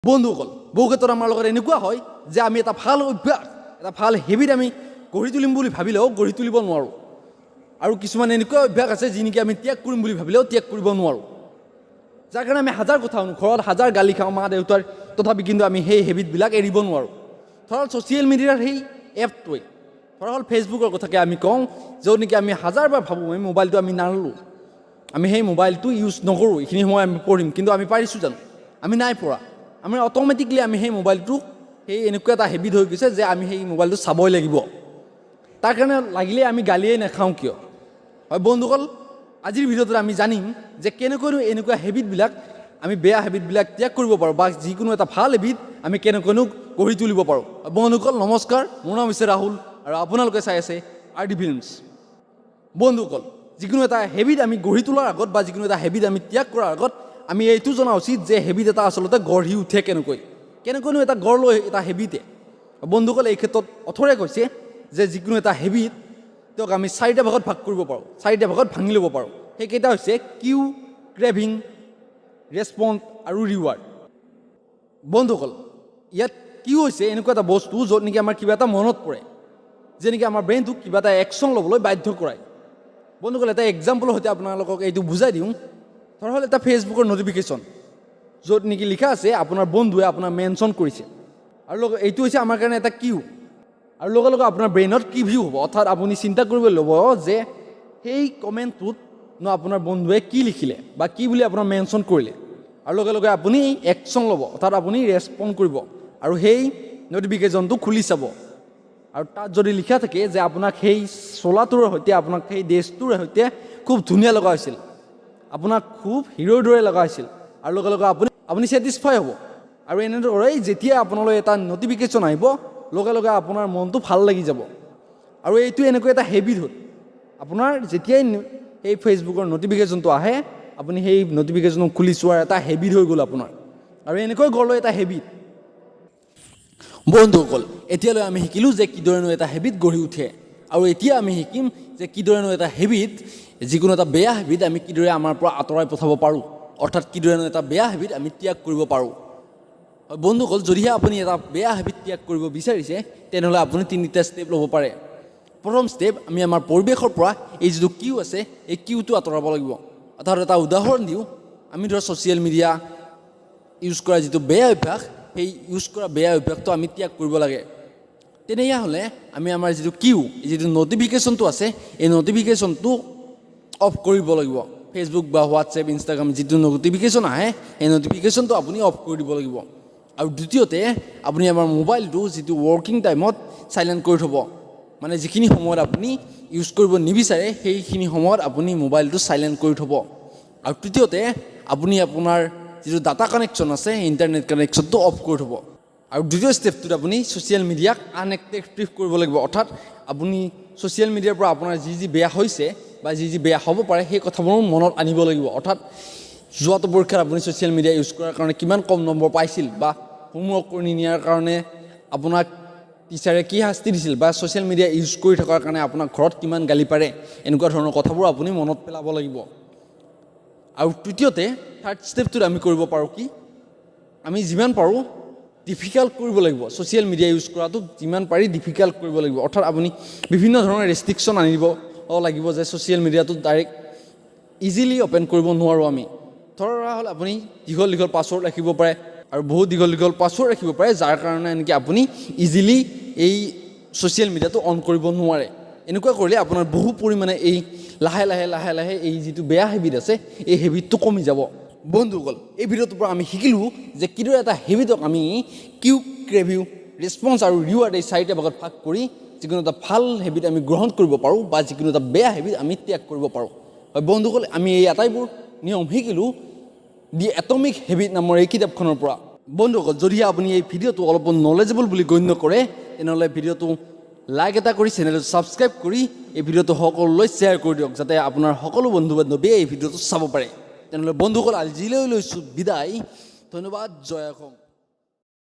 বন্ধুসকল বহু ক্ষেত্ৰত আমাৰ লগত এনেকুৱা হয় যে আমি এটা ভাল অভ্যাস এটা ভাল হেবিট আমি গঢ়ি তুলিম বুলি ভাবিলেও গঢ়ি তুলিব নোৱাৰোঁ আৰু কিছুমান এনেকুৱা অভ্যাস আছে যি নেকি আমি ত্যাগ কৰিম বুলি ভাবিলেও ত্যাগ কৰিব নোৱাৰোঁ যাৰ কাৰণে আমি হাজাৰ কথা শুনো ঘৰত হাজাৰ গালি খাওঁ মা দেউতাৰ তথাপি কিন্তু আমি সেই হেবিটবিলাক এৰিব নোৱাৰোঁ ধৰক ছ'চিয়েল মিডিয়াৰ সেই এপটোৱে ধৰা হ'ল ফেচবুকৰ কথাকে আমি কওঁ য'ত নেকি আমি হাজাৰবাৰ ভাবোঁ এই মোবাইলটো আমি নাল'লোঁ আমি সেই মোবাইলটো ইউজ নকৰোঁ এইখিনি সময় আমি পঢ়িম কিন্তু আমি পাৰিছোঁ জানো আমি নাই পৰা আমি অট'মেটিকলি আমি সেই মোবাইলটো সেই এনেকুৱা এটা হেবিট হৈ গৈছে যে আমি সেই মোবাইলটো চাবই লাগিব তাৰ কাৰণে লাগিলে আমি গালিয়েই নাখাওঁ কিয় হয় বন্ধুসকল আজিৰ ভিডিঅ'টোত আমি জানিম যে কেনেকৈনো এনেকুৱা হেবিটবিলাক আমি বেয়া হেবিটবিলাক ত্যাগ কৰিব পাৰোঁ বা যিকোনো এটা ভাল হেবিট আমি কেনেকৈনো গঢ়ি তুলিব পাৰোঁ বন্ধুসকল নমস্কাৰ মোৰ নাম হৈছে ৰাহুল আৰু আপোনালোকে চাই আছে RD ফিল্মছ বন্ধুসকল যিকোনো এটা হেবিট আমি গঢ়ি তোলাৰ আগত বা যিকোনো এটা হেবিট আমি ত্যাগ কৰাৰ আগত আমি এইটো জনা উচিত যে হেবিট এটা আচলতে গঢ়ি উঠে কেনেকৈনো এটা গঢ় লৈ এটা হেবিটে বন্ধুসকল এই ক্ষেত্ৰত অথৰে কৈছে যে যিকোনো এটা হেবিট তেওঁক আমি চাৰিটা ভাগত ভাগ কৰিব পাৰোঁ চাৰিটা ভাগত ভাঙি ল'ব পাৰোঁ সেইকেইটা হৈছে কিউ ক্ৰেভিং ৰেছপন্স আৰু ৰিৱাৰ্ড বন্ধুসকল ইয়াত কি হৈছে এনেকুৱা এটা বস্তু য'ত নেকি আমাৰ কিবা এটা মনত পৰে যেনেকৈ আমাৰ ব্ৰেইনটোক কিবা এটা একশ্যন ল'বলৈ বাধ্য কৰায় বন্ধুসকল এটা এক্সাম্পলৰ সৈতে আপোনালোকক এইটো বুজাই দিওঁ ধৰা হ'ল এটা ফেচবুকৰ নটিফিকেশ্যন য'ত নেকি লিখা আছে আপোনাৰ বন্ধুৱে আপোনাৰ মেনশ্যন কৰিছে আৰু এইটো হৈছে আমাৰ কাৰণে এটা কিউ আৰু লগে লগে আপোনাৰ ব্ৰেইনত কি ভিউ হ'ব অৰ্থাৎ আপুনি চিন্তা কৰিব ল'ব যে সেই কমেণ্টটোত আপোনাৰ বন্ধুৱে কি লিখিলে বা কি বুলি আপোনাৰ মেনশ্যন কৰিলে আৰু লগে লগে আপুনি একশ্যন ল'ব অৰ্থাৎ আপুনি ৰেছপন্দ কৰিব আৰু সেই নটিফিকেশ্যনটো খুলি চাব আৰু তাত যদি লিখা থাকে যে আপোনাক সেই চোলাটোৰ সৈতে আপোনাক সেই ড্ৰেছটোৰ সৈতে খুব ধুনীয়া লগা হৈছিল আপোনাক খুব হিৰোৰ দৰে লগা হৈছিল আৰু লগে লগে আপুনি ছেটিছফাই হ'ব আৰু এনেদৰে যেতিয়া আপোনালৈ এটা নটিফিকেশ্যন আহিব লগে লগে আপোনাৰ মনটো ভাল লাগি যাব আৰু এইটো এনেকুৱা এটা হেবিট হ'ল আপোনাৰ যেতিয়াই সেই ফেচবুকৰ নটিফিকেশ্যনটো আহে আপুনি সেই নটিফিকেশ্যন খুলি চোৱাৰ এটা হেবিট হৈ গ'ল আপোনাৰ আৰু এনেকৈ গঢ় লৈ এটা হেবিট বন্ধুসকল এতিয়ালৈ আমি শিকিলোঁ যে কিদৰেনো এটা হেবিট গঢ়ি উঠে আৰু এতিয়া আমি শিকিম যে কিদৰেনো এটা হেবিট যিকোনো এটা বেয়া হেবিট আমি কিদৰে আমাৰ পৰা আঁতৰাই পঠাব পাৰোঁ অৰ্থাৎ কিদৰেনো এটা বেয়া হেবিট আমি ত্যাগ কৰিব পাৰোঁ বন্ধুসকল যদিহে আপুনি এটা বেয়া হেবিট ত্যাগ কৰিব বিচাৰিছে তেনেহ'লে আপুনি তিনিটা ষ্টেপ ল'ব পাৰে প্ৰথম ষ্টেপ আমি আমাৰ পৰিৱেশৰ পৰা এই যিটো কিউ আছে এই কিউটো আঁতৰাব লাগিব অৰ্থাৎ এটা উদাহৰণ দিওঁ আমি ধৰক ছ'চিয়েল মিডিয়া ইউজ কৰা যিটো বেয়া অভ্যাস সেই ইউজ কৰা বেয়া অভ্যাসটো আমি ত্যাগ কৰিব লাগে তেনেহ'লে আমি আমাৰ যিটো কিউ যিটো নটিফিকেশ্যনটো আছে এই নটিফিকেশ্যনটো অফ কৰিব লাগিব ফেচবুক বা হোৱাটছএপ ইনষ্টাগ্ৰাম যিটো নটিফিকেশ্যন আহে সেই নটিফিকেশ্যনটো আপুনি অফ কৰি দিব লাগিব আৰু দ্বিতীয়তে আপুনি আমাৰ মোবাইলটো যিটো ৱৰ্কিং টাইমত চাইলেণ্ট কৰি থ'ব মানে যিখিনি সময়ত আপুনি ইউজ কৰিব নিবিচাৰে সেইখিনি সময়ত আপুনি মোবাইলটো চাইলেণ্ট কৰি থ'ব আৰু তৃতীয়তে আপুনি আপোনাৰ যিটো ডাটা কানেকশ্যন আছে ইণ্টাৰনেট কানেকশ্যনটো অফ কৰি থ'ব আৰু দ্বিতীয় ষ্টেপটোত আপুনি ছ'চিয়েল মিডিয়াক আনএক্টিভ কৰিব লাগিব অৰ্থাৎ আপুনি ছ'চিয়েল মিডিয়াৰ পৰা আপোনাৰ যি বেয়া হৈছে বা যি বেয়া হ'ব পাৰে সেই কথাবোৰ মনত আনিব লাগিব অৰ্থাৎ যোৱাটো পৰীক্ষাত আপুনি ছ'চিয়েল মিডিয়া ইউজ কৰাৰ কাৰণে কিমান কম নম্বৰ পাইছিল বা হোমৱৰ্ক কৰি নিয়াৰ কাৰণে আপোনাক টিচাৰে কি শাস্তি দিছিল বা ছ'চিয়েল মিডিয়া ইউজ কৰি থকাৰ কাৰণে আপোনাক ঘৰত কিমান গালি পাৰে এনেকুৱা ধৰণৰ কথাবোৰ আপুনি মনত পেলাব লাগিব আৰু তৃতীয়তে থাৰ্ড ষ্টেপটোত আমি কৰিব পাৰোঁ কি আমি যিমান পাৰোঁ ডিফিকাল্ট কৰিব লাগিব ছ'চিয়েল মিডিয়া ইউজ কৰাটো যিমান পাৰি ডিফিকাল্ট কৰিব লাগিব অৰ্থাৎ আপুনি বিভিন্ন ধৰণৰ ৰেষ্ট্ৰিকশ্যন আনিব লাগিব যে ছ'চিয়েল মিডিয়াটো ডাইৰেক্ট ইজিলি অ'পেন কৰিব নোৱাৰোঁ আমি ধৰা হ'ল আপুনি দীঘল পাছৱৰ্ড ৰাখিব পাৰে আৰু বহুত দীঘল পাছৱৰ্ড ৰাখিব পাৰে যাৰ কাৰণে নেকি আপুনি ইজিলি এই ছ'চিয়েল মিডিয়াটো অন কৰিব নোৱাৰে এনেকুৱা কৰিলে আপোনাৰ বহু পৰিমাণে এই লাহে লাহে এই যিটো বেয়া হেবিট আছে এই হেবিটটো কমি যাব বন্ধুসকল এই ভিডিঅ'টোৰ পৰা আমি শিকিলোঁ যে কিদৰে এটা হেবিটক আমি কিউ ক্ৰেভিউ ৰেছপন্স আৰু ৰিৱাৰ্ড এই চাৰিটা ভাগত ভাগ কৰি যিকোনো এটা ভাল হেবিট আমি গ্ৰহণ কৰিব পাৰোঁ বা যিকোনো এটা বেয়া হেবিট আমি ত্যাগ কৰিব পাৰোঁ হয় বন্ধুসকল আমি এই আটাইবোৰ নিয়ম শিকিলোঁ দি এটমিক হেবিট নামৰ এই কিতাপখনৰ পৰা বন্ধুসকল যদিহে আপুনি এই ভিডিঅ'টো অলপ নলেজেবল বুলি গণ্য কৰে তেনেহ'লে ভিডিঅ'টো লাইক এটা কৰি চেনেলটো ছাবস্ক্ৰাইব কৰি এই ভিডিঅ'টো সকলোলৈ শ্বেয়াৰ কৰি দিয়ক যাতে আপোনাৰ সকলো বন্ধু বান্ধৱীয়ে এই ভিডিঅ'টো চাব পাৰে তেনেহ'লে বন্ধুসকল আজিলৈ লৈছোঁ বিদায় ধন্যবাদ জয় অসম।